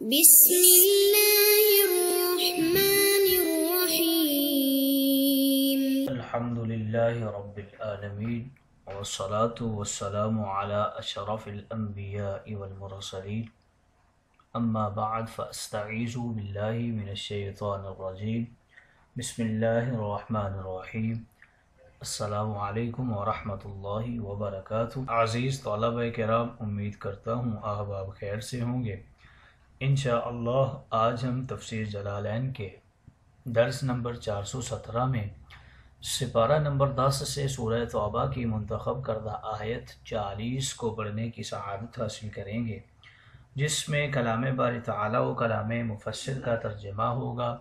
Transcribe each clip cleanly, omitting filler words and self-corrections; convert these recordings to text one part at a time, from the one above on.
بسم اللہ الرحمن الرحیم الحمدللہ رب العالمین والصلاة والسلام علی اشرف الانبیاء والمرسلین اما بعد فاستعیذ باللہ من الشیطان الرجیم بسم اللہ الرحمن الرحیم السلام علیکم ورحمۃ اللہ وبرکاتہ۔ عزیز طلبہ کرام، امید کرتا ہوں آپ خیر سے ہوں گے۔ انشاءاللہ آج ہم تفسیر جلالین کے درس نمبر 417 میں سپارہ نمبر 10 سے سورہ توبہ کی منتخب کردہ آیت 40 کو پڑھنے کی سعادت حاصل کریں گے، جس میں کلام باری تعالیٰ و کلام مفسر کا ترجمہ ہوگا۔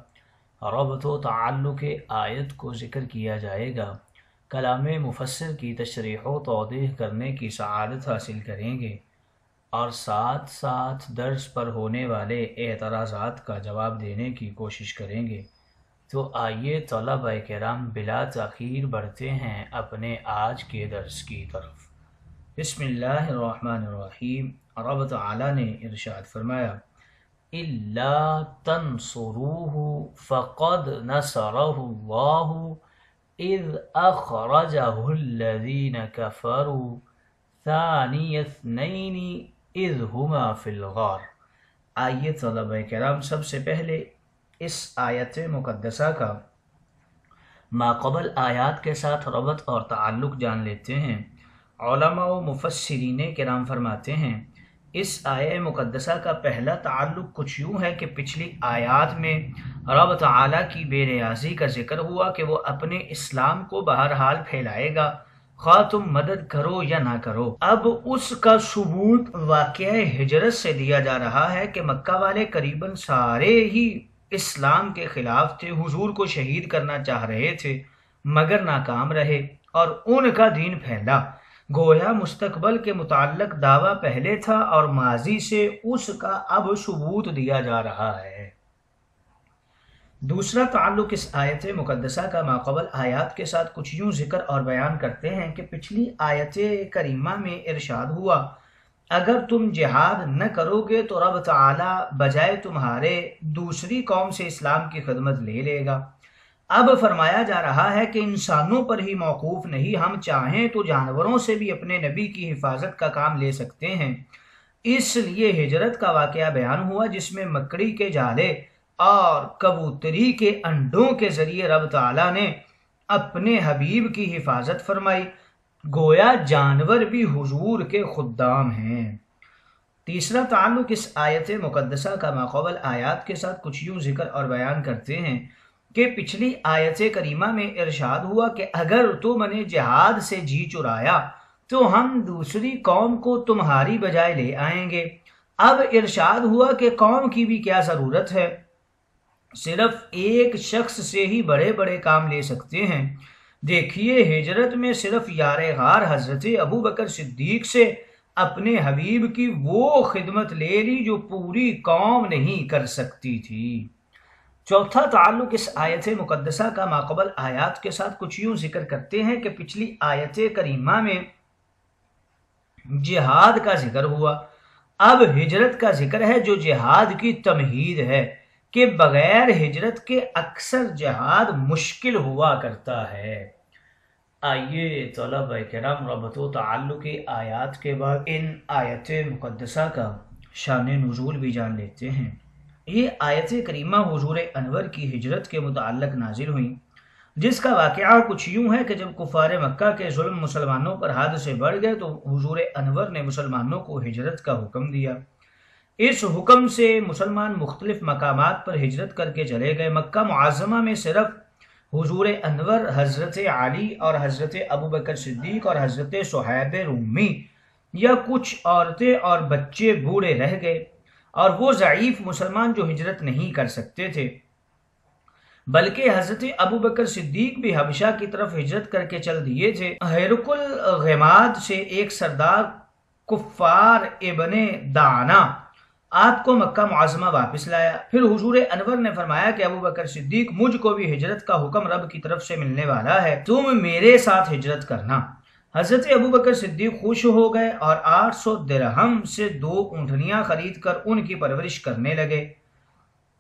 ربط و تعلق آیت کو ذکر کیا جائے گا، کلام مفسر کی تشریح و توضیح کرنے کی سعادت حاصل کریں گے، اور ساتھ ساتھ درس پر ہونے والے اعتراضات کا جواب دینے کی کوشش کریں گے۔ تو آئیے طلبہ کرام بلا تاخیر بڑھتے ہیں اپنے آج کے درس کی طرف۔ بسم اللہ الرحمن الرحیم۔ رب تعالی نے ارشاد فرمایا، اِلَّا تَنْصُرُوهُ فَقَدْ نَصَرَهُ اللَّهُ اِذْ أَخْرَجَهُ الَّذِينَ كَفَرُوا ثَانِيَ اثْنَيْنِ اِذْ هُمَا فِي الْغَارِ۔ آئیے طلبہ کرام سب سے پہلے اس آیت مقدسہ کا ماقبل آیات کے ساتھ ربط اور تعلق جان لیتے ہیں۔ علماء و مفسرین کرام فرماتے ہیں، اس آیت مقدسہ کا پہلا تعلق کچھ یوں ہے کہ پچھلی آیات میں رب تعالیٰ کی بے نیازی کا ذکر ہوا کہ وہ اپنے اسلام کو بہرحال پھیلائے گا، خواہ تم مدد کرو یا نہ کرو۔ اب اس کا ثبوت واقعہ ہجرت سے دیا جا رہا ہے کہ مکہ والے قریباً سارے ہی اسلام کے خلاف تھے، حضور کو شہید کرنا چاہ رہے تھے مگر ناکام رہے اور ان کا دین پھیلا۔ گویا مستقبل کے متعلق دعویٰ پہلے تھا اور ماضی سے اس کا اب ثبوت دیا جا رہا ہے۔ دوسرا تعلق اس آیت مقدسہ کا ماقبل آیات کے ساتھ کچھ یوں ذکر اور بیان کرتے ہیں کہ پچھلی آیت کریمہ میں ارشاد ہوا، اگر تم جہاد نہ کرو گے تو رب تعالی بجائے تمہارے دوسری قوم سے اسلام کی خدمت لے لے گا۔ اب فرمایا جا رہا ہے کہ انسانوں پر ہی موقوف نہیں، ہم چاہیں تو جانوروں سے بھی اپنے نبی کی حفاظت کا کام لے سکتے ہیں۔ اس لیے ہجرت کا واقعہ بیان ہوا جس میں مکڑی کے جالے اور کبوتری کے انڈوں کے ذریعے رب تعالیٰ نے اپنے حبیب کی حفاظت فرمائی، گویا جانور بھی حضور کے خدام ہیں۔ تیسرا تعلق اس آیت مقدسہ کا ماقبل آیات کے ساتھ کچھ یوں ذکر اور بیان کرتے ہیں کہ پچھلی آیت کریمہ میں ارشاد ہوا کہ اگر تم نے جہاد سے جی چرایا تو ہم دوسری قوم کو تمہاری بجائے لے آئیں گے۔ اب ارشاد ہوا کہ قوم کی بھی کیا ضرورت ہے، صرف ایک شخص سے ہی بڑے بڑے کام لے سکتے ہیں۔ دیکھیے ہجرت میں صرف یار غار حضرت ابوبکر صدیق سے اپنے حبیب کی وہ خدمت لے لی جو پوری قوم نہیں کر سکتی تھی۔ چوتھا تعلق اس آیت مقدسہ کا ماقبل آیات کے ساتھ کچھ یوں ذکر کرتے ہیں کہ پچھلی آیت کریمہ میں جہاد کا ذکر ہوا، اب ہجرت کا ذکر ہے جو جہاد کی تمہید ہے کہ بغیر ہجرت کے اکثر جہاد مشکل ہوا کرتا ہے۔ آئیے طلبہ کرام ربط و تعلق آیات کے بعد ان آیت مقدسہ کا شان نزول بھی جان لیتے ہیں۔ یہ آیت کریمہ حضور انور کی ہجرت کے متعلق نازل ہوئی، جس کا واقعہ کچھ یوں ہے کہ جب کفار مکہ کے ظلم مسلمانوں پر حد سے بڑھ گئے تو حضور انور نے مسلمانوں کو ہجرت کا حکم دیا۔ اس حکم سے مسلمان مختلف مقامات پر ہجرت کر کے چلے گئے۔ مکہ معظمہ میں صرف حضور انور، حضرت علی اور حضرت ابوبکر صدیق اور حضرت صہیب رومی یا کچھ عورتیں اور بچے بوڑھے رہ گئے، اور وہ ضعیف مسلمان جو ہجرت نہیں کر سکتے تھے، بلکہ حضرت ابوبکر صدیق بھی حبشہ کی طرف ہجرت کر کے چل دیے تھے۔ ہیرق الغماد سے ایک سردار کفار ابن دانا آپ کو مکہ معظمہ واپس لایا۔ پھر حضور انور نے فرمایا کہ ابوبکر صدیق مجھ کو بھی ہجرت کا حکم رب کی طرف سے ملنے والا ہے، تم میرے ساتھ ہجرت کرنا۔ حضرت ابوبکر صدیق خوش ہو گئے اور 800 درہم سے 2 اونٹنیاں خرید کر ان کی پرورش کرنے لگے۔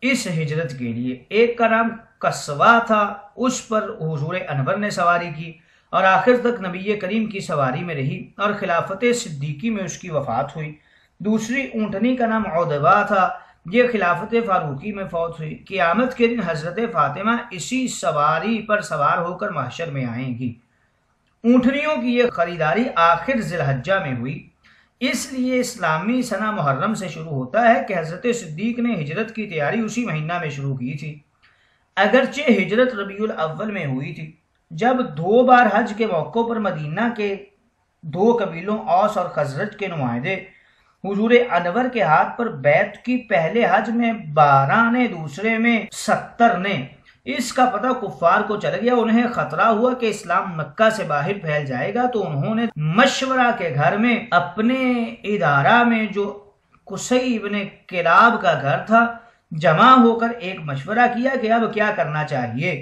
اس ہجرت کے لیے ایک کا نام قصوا تھا، اس پر حضور انور نے سواری کی اور آخر تک نبی کریم کی سواری میں رہی اور خلافت صدیقی میں اس کی وفات ہوئی۔ دوسری اونٹنی کا نام عودبہ تھا، یہ خلافت فاروقی میں فوت ہوئی۔ قیامت کے دن حضرت فاطمہ اسی سواری پر سوار ہو کر محشر میں آئیں گی۔ اونٹنیوں کی یہ خریداری آخر ذی الحجہ میں ہوئی، اس لیے اسلامی سنہ محرم سے شروع ہوتا ہے کہ حضرت صدیق نے ہجرت کی تیاری اسی مہینہ میں شروع کی تھی، اگرچہ ہجرت ربیع الاول میں ہوئی تھی، جب 2 بار حج کے موقع پر مدینہ کے 2 قبیلوں اوس اور خزرج کے نمائندے حضور انور کے ہاتھ پر بیعت کی، پہلے حج میں 12 نے، دوسرے میں 70 نے۔ اس کا پتہ کفار کو چل گیا، انہیں خطرہ ہوا کہ اسلام مکہ سے باہر پھیل جائے گا، تو انہوں نے مشورہ کے گھر میں اپنے ادارہ میں جو قصی ابن کلاب کا گھر تھا جمع ہو کر ایک مشورہ کیا کہ اب کیا کرنا چاہیے۔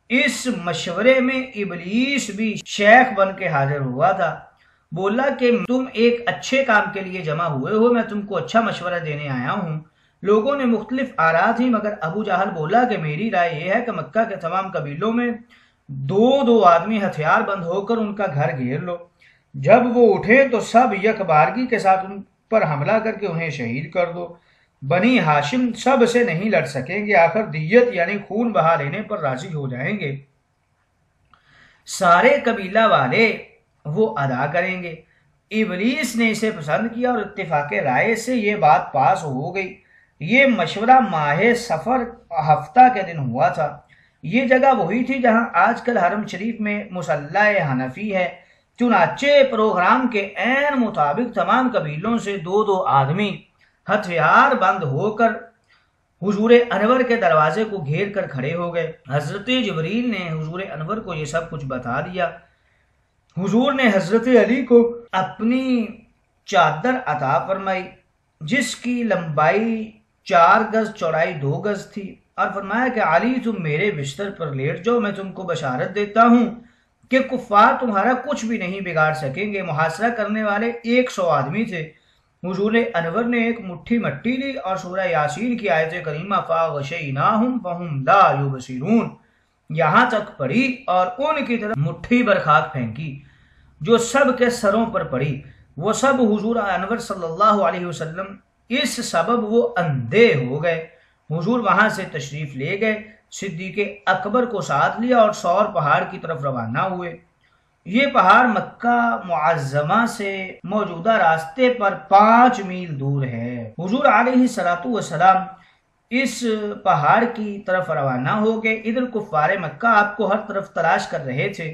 اس مشورے میں ابلیس بھی شیخ بن کے حاضر ہوا تھا، بولا کہ تم ایک اچھے کام کے لیے جمع ہوئے ہو، میں تم کو اچھا مشورہ دینے آیا ہوں۔ لوگوں نے مختلف آراء تھی، مگر ابو جہل بولا کہ میری رائے یہ ہے کہ مکہ کے تمام قبیلوں میں 2 آدمی ہتھیار بند ہو کر ان کا گھر گھیر لو، جب وہ اٹھے تو سب یک بارگی کے ساتھ ان پر حملہ کر کے انہیں شہید کر دو۔ بنی ہاشم سب سے نہیں لڑ سکیں گے، آخر دیت یعنی خون بہا لینے پر راضی ہو جائیں گے، سارے قبیلہ والے وہ ادا کریں گے۔ ابلیس نے اسے پسند کیا اور اتفاق رائے سے یہ بات پاس ہو گئی۔ یہ مشورہ ماہ سفر ہفتہ کے دن ہوا تھا۔ یہ جگہ وہی تھی جہاں آج کل حرم شریف میں مصلی حنفی ہے۔ چنانچہ پروگرام کے عین مطابق تمام قبیلوں سے 2 آدمی ہتھیار بند ہو کر حضور انور کے دروازے کو گھیر کر کھڑے ہو گئے۔ حضرت جبریل نے حضور انور کو یہ سب کچھ بتا دیا۔ حضور نے حضرت علی کو اپنی چادر عطا فرمائی جس کی لمبائی 4 گز چوڑائی 2 گز تھی، اور فرمایا کہ علی تم میرے بستر پر لیٹ جاؤ، میں تم کو بشارت دیتا ہوں کہ کفار تمہارا کچھ بھی نہیں بگاڑ سکیں گے۔ محاصرہ کرنے والے 100 آدمی تھے۔ حضور انور نے ایک مٹھی مٹی لی اور سورہ یاسین کی آیت کریمہ فَغَشَيْنَاهُمْ فَهُمْ لَا يُبْصِرُونَ یہاں تک پڑھی اور ان کی طرف مٹھی بھر خاک پھینکی جو سب کے سروں پر پڑی۔ وہ سب حضور انور صلی اللہ علیہ وسلم، اس سبب وہ اندھے ہو گئے۔ حضور وہاں سے تشریف لے گئے، صدیق اکبر کو ساتھ لیا اور صور پہاڑ کی طرف روانہ ہوئے۔ یہ پہاڑ مکہ معظمہ سے موجودہ راستے پر 5 میل دور ہے۔ حضور علیہ السلام اس پہاڑ کی طرف روانہ ہو گئے۔ ادھر کفار مکہ آپ کو ہر طرف تلاش کر رہے تھے،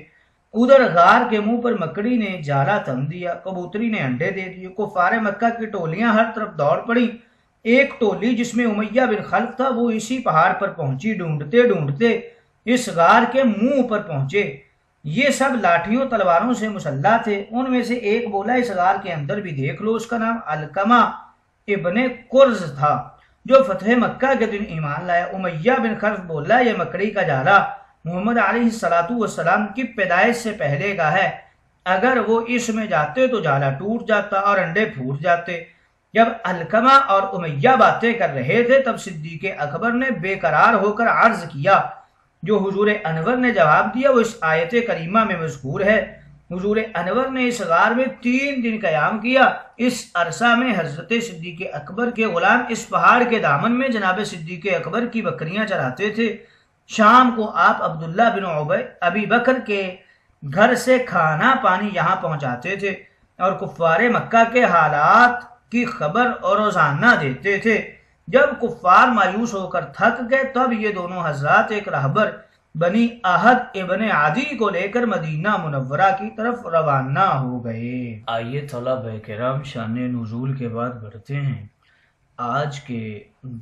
ادھر غار کے منہ پر مکڑی نے جالا تن دیا، کبوتری نے انڈے دے دیے۔ کفار مکہ کی ٹولیاں ہر طرف دوڑ پڑی۔ ایک ٹولی جس میں امیہ بن خلف تھا وہ اسی پہاڑ پر پہنچی، ڈھونڈتے ڈھونڈتے اس غار کے منہ پر پہنچے۔ یہ سب لاٹھیوں تلواروں سے مسلح تھے۔ ان میں سے ایک بولا اس غار کے اندر بھی دیکھ لو۔ اس کا نام علقمہ ابن قرظ تھا جو فتح مکہ کے دن ایمان لایا۔ امیہ بن خلف بولا یہ مکڑی کا جالا محمد علیہ السلام کی پیدائش سے پہلے کا ہے، اگر وہ اس میں جاتے تو جالا ٹوٹ جاتا اور انڈے پھوٹ جاتے۔ جب علقمہ اور امیہ باتیں کر رہے تھے تب صدیق اکبر نے بے قرار ہو کر عرض کیا، جو حضور انور نے جواب دیا وہ اس آیت کریمہ میں مذکور ہے۔ حضور انور نے اس غار میں 3 دن قیام کیا۔ اس عرصہ میں حضرت صدیق اکبر کے غلام اس پہاڑ کے دامن میں جناب صدیق اکبر کی بکریاں چراتے تھے۔ شام کو آپ عبداللہ بن ابی بکر کے گھر سے کھانا پانی یہاں پہنچاتے تھے اور کفار مکہ کے حالات کی خبر اور روزانہ دیتے تھے۔ جب کفار مایوس ہو کر تھک گئے تب یہ دونوں حضرات ایک رہبر بنی احد ابن عدی کو لے کر مدینہ منورہ کی طرف روانہ ہو گئے۔ آئیے طلبہ کرام شان نزول کے بعد بڑھتے ہیں آج کے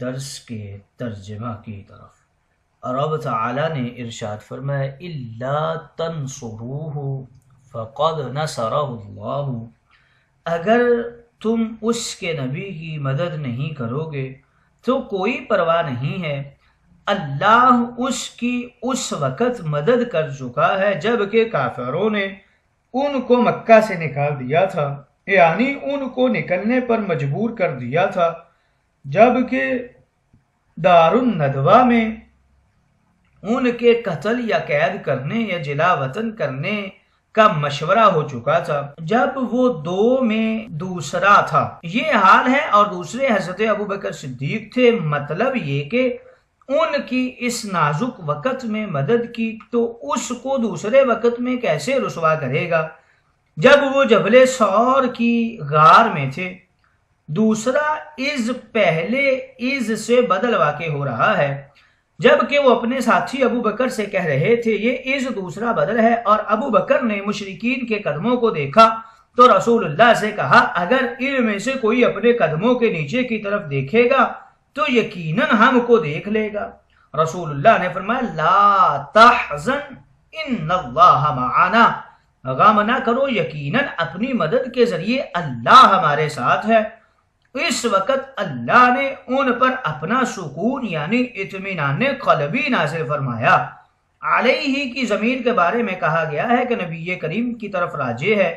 درس کے ترجمہ کی طرف۔ رب تعالی نے ارشاد فرمایا الا تنصروه فقد نصرہ اللہ، اگر تم اس کے نبی کی مدد نہیں کرو گے تو کوئی پرواہ نہیں ہے، اللہ اس کی اس وقت مدد کر چکا ہے جب کہ کافروں نے ان کو مکہ سے نکال دیا تھا، یعنی ان کو نکلنے پر مجبور کر دیا تھا، جبکہ دارالندوہ میں ان کے قتل یا قید کرنے یا جلا وطن کرنے کا مشورہ ہو چکا تھا جب وہ دو میں دوسرا تھا۔ یہ حال ہے، اور دوسرے حضرت ابوبکر صدیق تھے۔ مطلب یہ کہ ان کی اس نازک وقت میں مدد کی تو اس کو دوسرے وقت میں کیسے رسوا کرے گا جب وہ جبل سور کی غار میں تھے۔ دوسرا از پہلے از سے بدل واقع ہو رہا ہے، جبکہ وہ اپنے ساتھی ابو بکر سے کہہ رہے تھے یہ از دوسرا بدل ہے، اور ابو بکر نے مشرکین کے قدموں کو دیکھا تو رسول اللہ سے کہا اگر ان میں سے کوئی اپنے قدموں کے نیچے کی طرف دیکھے گا تو یقیناً ہم کو دیکھ لے گا۔ رسول اللہ نے فرمایا لا تحزن ان اللہ معنا، غم نہ کرو، یقیناً اپنی مدد کے ذریعے اللہ ہمارے ساتھ ہے۔ اس وقت اللہ نے ان پر اپنا سکون یعنی اطمینان قلبی نازل فرمایا۔ علیہ کی ضمیر کے بارے میں کہا گیا ہے کہ نبی کریم کی طرف راجع ہے،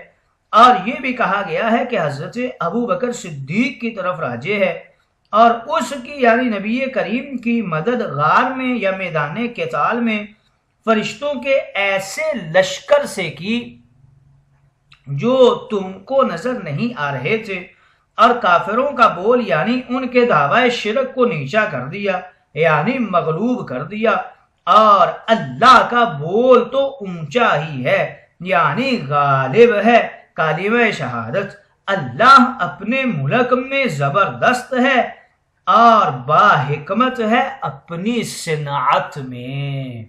اور یہ بھی کہا گیا ہے کہ حضرت ابو بکر صدیق کی طرف راجع ہے، اور اس کی یعنی نبی کریم کی مدد غار میں یا میدان قتال میں فرشتوں کے ایسے لشکر سے کی جو تم کو نظر نہیں آ رہے تھے، اور کافروں کا بول یعنی ان کے دعوی شرک کو نیچا کر دیا یعنی مغلوب کر دیا، اور اللہ کا بول تو اونچا ہی ہے یعنی غالب ہے۔ کلمہ شہادت اللہ اپنے ملک میں زبردست ہے اور با حکمت ہے اپنی صنعت میں۔